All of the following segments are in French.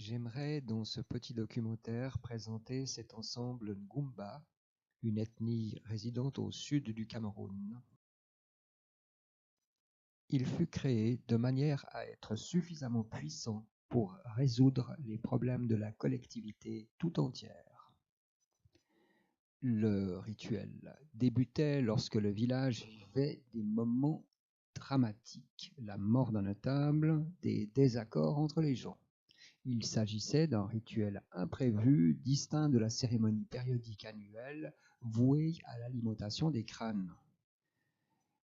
J'aimerais dans ce petit documentaire présenter cet ensemble Ngumba, une ethnie résidente au sud du Cameroun. Il fut créé de manière à être suffisamment puissant pour résoudre les problèmes de la collectivité tout entière. Le rituel débutait lorsque le village vivait des moments dramatiques, la mort d'un notable, des désaccords entre les gens. Il s'agissait d'un rituel imprévu, distinct de la cérémonie périodique annuelle vouée à l'alimentation des crânes.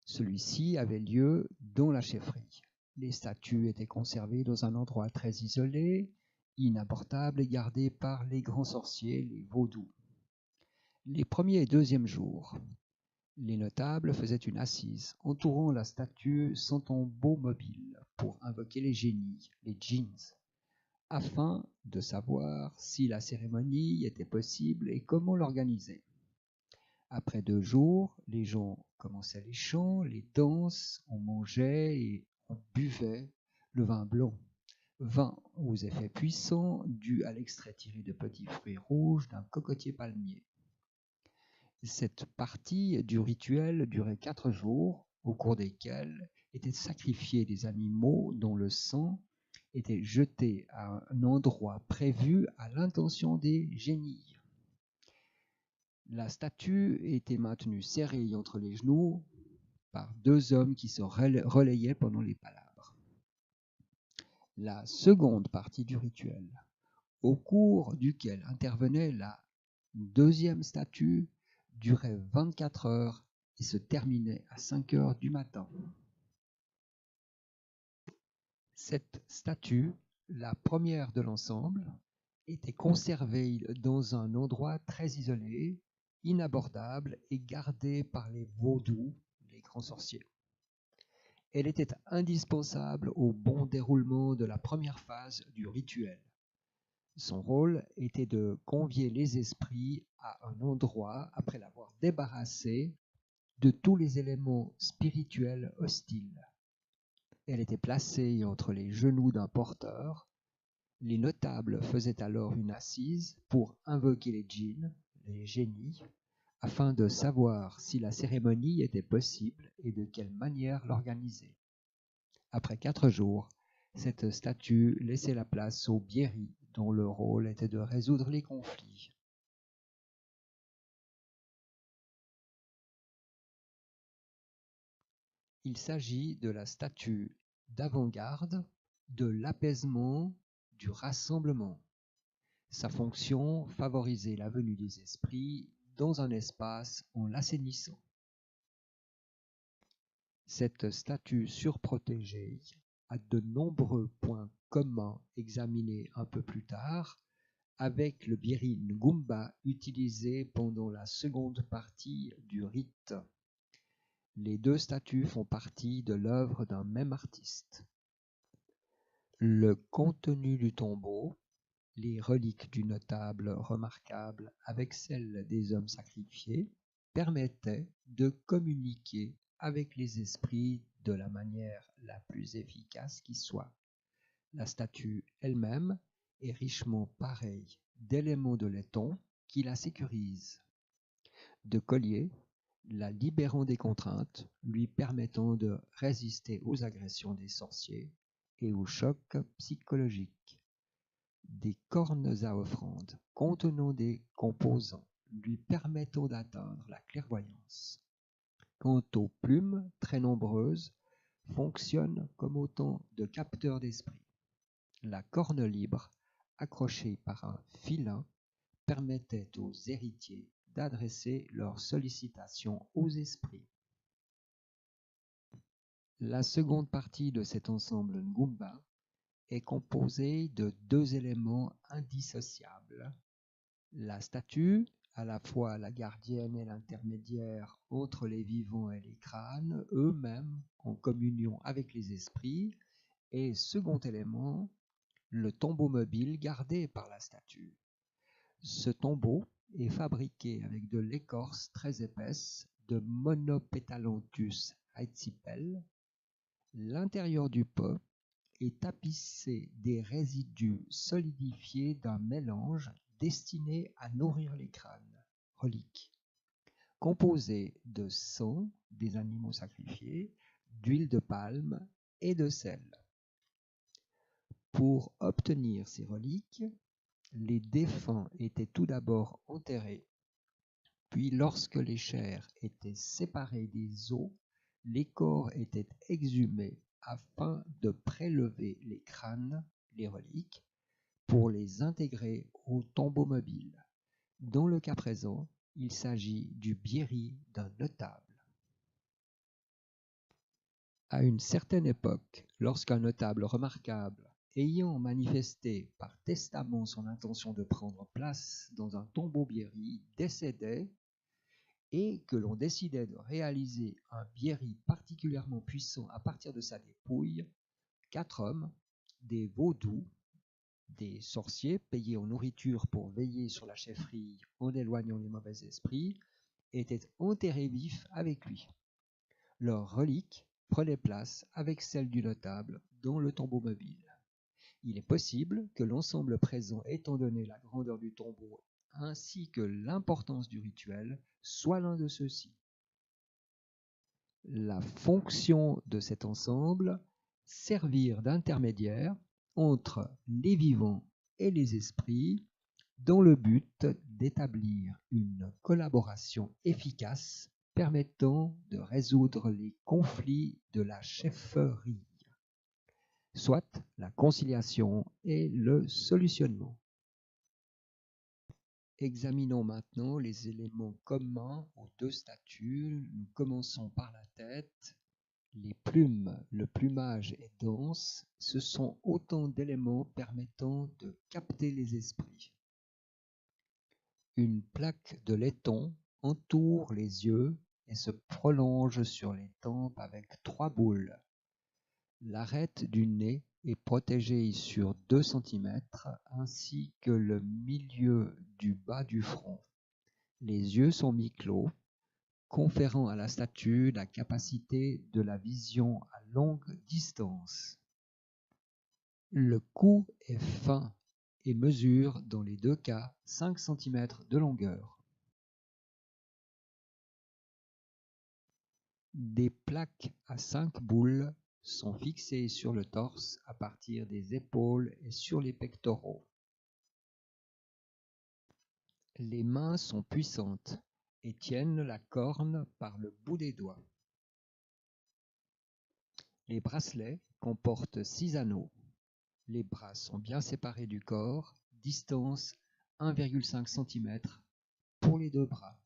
Celui-ci avait lieu dans la chefferie. Les statues étaient conservées dans un endroit très isolé, inabordable et gardé par les grands sorciers, les vaudous. Les premiers et deuxièmes jours, les notables faisaient une assise, entourant la statue sans tombeau mobile, pour invoquer les génies, les djinns, afin de savoir si la cérémonie était possible et comment l'organiser. Après 2 jours, les gens commençaient les chants, les danses, on mangeait et on buvait le vin blanc. Vin aux effets puissants dus à l'extrait tiré de petits fruits rouges d'un cocotier palmier. Cette partie du rituel durait 4 jours, au cours desquels étaient sacrifiés des animaux dont le sang était jeté à un endroit prévu à l'intention des génies. La statue était maintenue serrée entre les genoux par 2 hommes qui se relayaient pendant les palabres. La seconde partie du rituel, au cours duquel intervenait la deuxième statue, durait 24 heures et se terminait à 5 heures du matin. Cette statue, la première de l'ensemble, était conservée dans un endroit très isolé, inabordable et gardée par les vaudous, les grands sorciers. Elle était indispensable au bon déroulement de la première phase du rituel. Son rôle était de convier les esprits à un endroit après l'avoir débarrassé de tous les éléments spirituels hostiles. Elle était placée entre les genoux d'un porteur. Les notables faisaient alors une assise pour invoquer les djinns, les génies, afin de savoir si la cérémonie était possible et de quelle manière l'organiser. Après 4 jours, cette statue laissait la place aux Biéri, dont le rôle était de résoudre les conflits. Il s'agit de la statue d'avant-garde, de l'apaisement, du rassemblement. Sa fonction, favoriser la venue des esprits dans un espace en l'assainissant. Cette statue surprotégée a de nombreux points communs examinés un peu plus tard avec le Biéri Ngumba utilisé pendant la seconde partie du rite. Les 2 statues font partie de l'œuvre d'un même artiste. Le contenu du tombeau, les reliques du notable remarquables avec celles des hommes sacrifiés, permettaient de communiquer avec les esprits de la manière la plus efficace qui soit. La statue elle-même est richement parée d'éléments de laiton qui la sécurisent, de colliers la libérant des contraintes, lui permettant de résister aux agressions des sorciers et aux chocs psychologiques. Des cornes à offrande contenant des composants lui permettant d'atteindre la clairvoyance. Quant aux plumes, très nombreuses, fonctionnent comme autant de capteurs d'esprit. La corne libre, accrochée par un filin, permettait aux héritiers d'adresser leurs sollicitations aux esprits. La seconde partie de cet ensemble Ngumba est composée de 2 éléments indissociables. La statue, à la fois la gardienne et l'intermédiaire entre les vivants et les crânes, eux-mêmes en communion avec les esprits, et second élément, le tombeau mobile gardé par la statue. Ce tombeau est fabriqué avec de l'écorce très épaisse de Monopetalanthus haetzipel. L'intérieur du pot est tapissé des résidus solidifiés d'un mélange destiné à nourrir les crânes, reliques, composé de sang des animaux sacrifiés, d'huile de palme et de sel. Pour obtenir ces reliques, les défunts étaient tout d'abord enterrés, puis lorsque les chairs étaient séparées des os, les corps étaient exhumés afin de prélever les crânes, les reliques, pour les intégrer au tombeau mobile. Dans le cas présent, il s'agit du biéri d'un notable. À une certaine époque, lorsqu'un notable remarquable, ayant manifesté par testament son intention de prendre place dans un tombeau biéri, décédait, et que l'on décidait de réaliser un biéri particulièrement puissant à partir de sa dépouille, 4 hommes, des vaudous, des sorciers payés en nourriture pour veiller sur la chefferie en éloignant les mauvais esprits, étaient enterrés vifs avec lui. Leurs reliques prenaient place avec celles du notable dans le tombeau mobile. Il est possible que l'ensemble présent, étant donné la grandeur du tombeau ainsi que l'importance du rituel, soit l'un de ceux-ci. La fonction de cet ensemble, servir d'intermédiaire entre les vivants et les esprits dans le but d'établir une collaboration efficace permettant de résoudre les conflits de la chefferie, soit la conciliation et le solutionnement. Examinons maintenant les éléments communs aux 2 statues. Nous commençons par la tête. Les plumes, le plumage est dense. Ce sont autant d'éléments permettant de capter les esprits. Une plaque de laiton entoure les yeux et se prolonge sur les tempes avec 3 boules. L'arête du nez est protégée sur 2 cm ainsi que le milieu du bas du front. Les yeux sont mi-clos, conférant à la statue la capacité de la vision à longue distance. Le cou est fin et mesure dans les 2 cas 5 cm de longueur. Des plaques à 5 boules sont fixées sur le torse à partir des épaules et sur les pectoraux. Les mains sont puissantes et tiennent la corne par le bout des doigts. Les bracelets comportent 6 anneaux. Les bras sont bien séparés du corps, distance 1,5 cm pour les 2 bras.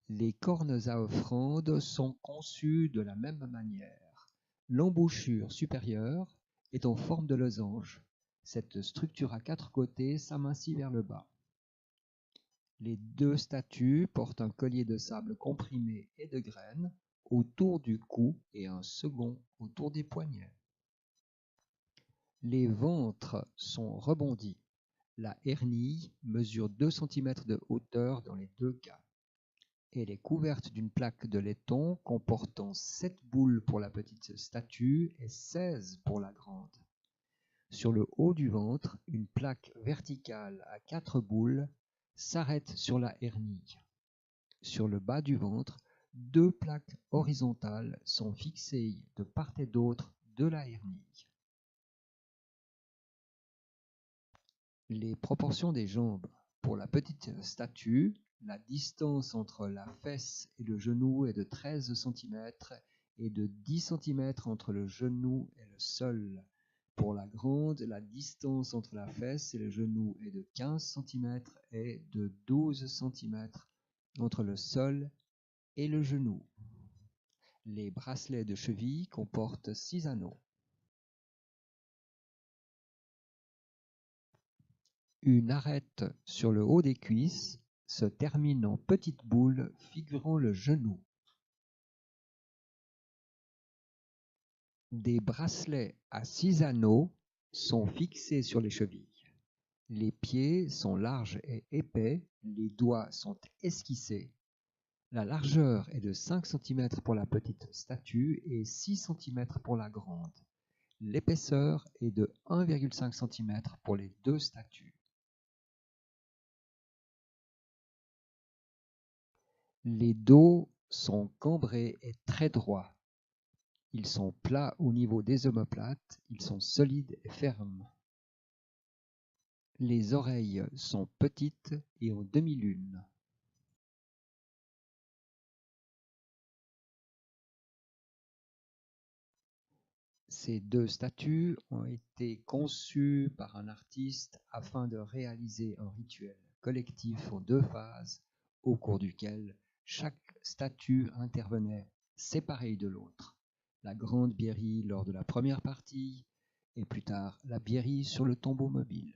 Les cornes à offrande sont conçues de la même manière. L'embouchure supérieure est en forme de losange. Cette structure à 4 côtés s'amincit vers le bas. Les 2 statues portent un collier de sable comprimé et de graines autour du cou et un second autour des poignets. Les ventres sont rebondis. La hernille mesure 2 cm de hauteur dans les 2 cas. Elle est couverte d'une plaque de laiton comportant 7 boules pour la petite statue et 16 pour la grande. Sur le haut du ventre, une plaque verticale à 4 boules s'arrête sur la hernille. Sur le bas du ventre, 2 plaques horizontales sont fixées de part et d'autre de la hernille. Les proportions des jambes. Pour la petite statue, la distance entre la fesse et le genou est de 13 cm et de 10 cm entre le genou et le sol. Pour la grande, la distance entre la fesse et le genou est de 15 cm et de 12 cm entre le sol et le genou. Les bracelets de cheville comportent 6 anneaux. Une arête sur le haut des cuisses se termine en petite boule figurant le genou. Des bracelets à 6 anneaux sont fixés sur les chevilles. Les pieds sont larges et épais, les doigts sont esquissés. La largeur est de 5 cm pour la petite statue et 6 cm pour la grande. L'épaisseur est de 1,5 cm pour les deux statues. Les dos sont cambrés et très droits. Ils sont plats au niveau des omoplates, ils sont solides et fermes. Les oreilles sont petites et en demi-lune. Ces deux statues ont été conçues par un artiste afin de réaliser un rituel collectif en deux phases, au cours duquel chaque statue intervenait séparée de l'autre. La grande Biéri lors de la première partie, et plus tard la Biéri sur le tombeau mobile.